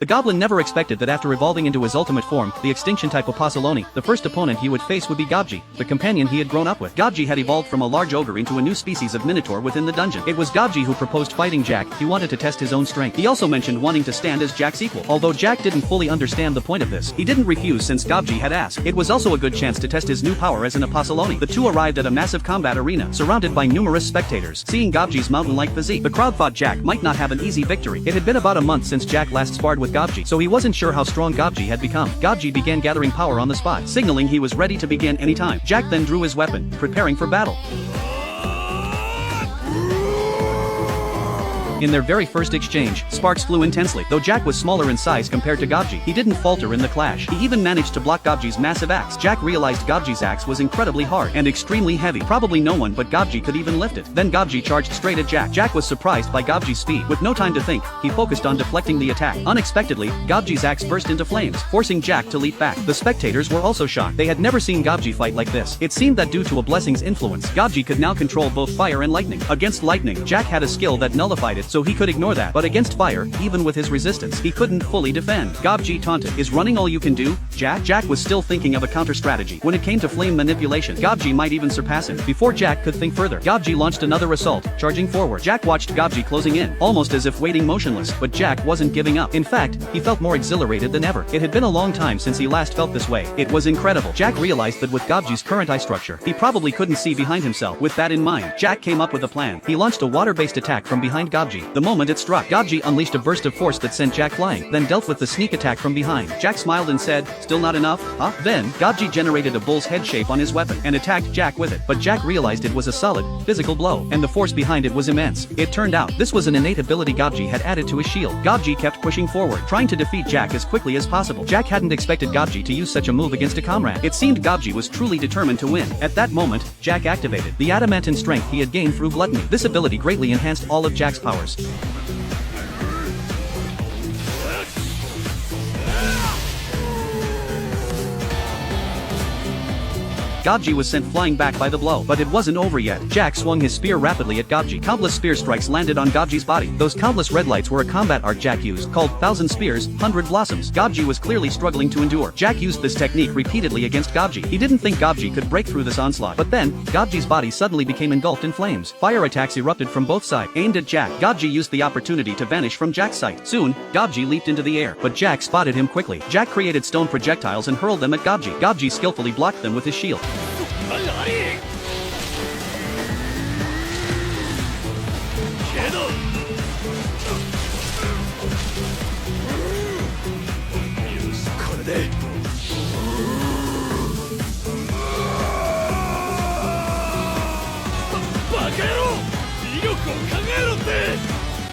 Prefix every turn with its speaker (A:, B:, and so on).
A: The goblin never expected that after evolving into his ultimate form, the extinction-type Ophisoloni, the first opponent he would face would be Gobji, the companion he had grown up with. Gobji had evolved from a large ogre into a new species of minotaur within the dungeon. It was Gobji who proposed fighting Jack. He wanted to test his own strength. He also mentioned wanting to stand as Jack's equal. Although Jack didn't fully understand the point of this, he didn't refuse since Gobji had asked. It was also a good chance to test his new power as an Ophisoloni. The two arrived at a massive combat arena, surrounded by numerous spectators. Seeing Gobji's mountain-like physique, the crowd thought Jack might not have an easy victory. It had been about a month since Jack last sparred with Gobji, so he wasn't sure how strong Gobji had become. Gobji began gathering power on the spot, signaling he was ready to begin anytime. Jack then drew his weapon, preparing for battle. In their very first exchange, sparks flew intensely. Though Jack was smaller in size compared to Gobji, he didn't falter in the clash. He even managed to block Gobji's massive axe. Jack realized Gobji's axe was incredibly hard and extremely heavy. Probably no one but Gobji could even lift it. Then Gobji charged straight at Jack. Jack was surprised by Gobji's speed. With no time to think, he focused on deflecting the attack. Unexpectedly, Gobji's axe burst into flames, forcing Jack to leap back. The spectators were also shocked. They had never seen Gobji fight like this. It seemed that due to a blessing's influence, Gobji could now control both fire and lightning. Against lightning, Jack had a skill that nullified it, so he could ignore that. But against fire, even with his resistance, he couldn't fully defend. Gobji taunted, "Is running all you can do, Jack?" Jack was still thinking of a counter-strategy. When it came to flame manipulation, Gobji might even surpass him. Before Jack could think further, Gobji launched another assault, charging forward. Jack watched Gobji closing in, almost as if waiting motionless, but Jack wasn't giving up. In fact, he felt more exhilarated than ever. It had been a long time since he last felt this way. It was incredible. Jack realized that with Gobji's current eye structure, he probably couldn't see behind himself. With that in mind, Jack came up with a plan. He launched a water-based attack from behind Gobji. The moment it struck, Gobji unleashed a burst of force that sent Jack flying, then dealt with the sneak attack from behind. Jack smiled and said, "Still not enough, huh?" Then, Gobji generated a bull's head shape on his weapon and attacked Jack with it. But Jack realized it was a solid, physical blow, and the force behind it was immense. It turned out, this was an innate ability Gobji had added to his shield. Gobji kept pushing forward, trying to defeat Jack as quickly as possible. Jack hadn't expected Gobji to use such a move against a comrade. It seemed Gobji was truly determined to win. At that moment, Jack activated the adamantine strength he had gained through gluttony. This ability greatly enhanced all of Jack's powers. Gobji was sent flying back by the blow, but it wasn't over yet. Jack swung his spear rapidly at Gobji. Countless spear strikes landed on Gobji's body. Those countless red lights were a combat art Jack used, called 1,000 Spears, 100 Blossoms. Gobji was clearly struggling to endure. Jack used this technique repeatedly against Gobji. He didn't think Gobji could break through this onslaught, but then, Gobji's body suddenly became engulfed in flames. Fire attacks erupted from both sides, aimed at Jack. Gobji used the opportunity to vanish from Jack's sight. Soon, Gobji leaped into the air, but Jack spotted him quickly. Jack created stone projectiles and hurled them at Gobji. Gobji skillfully blocked them with his shield.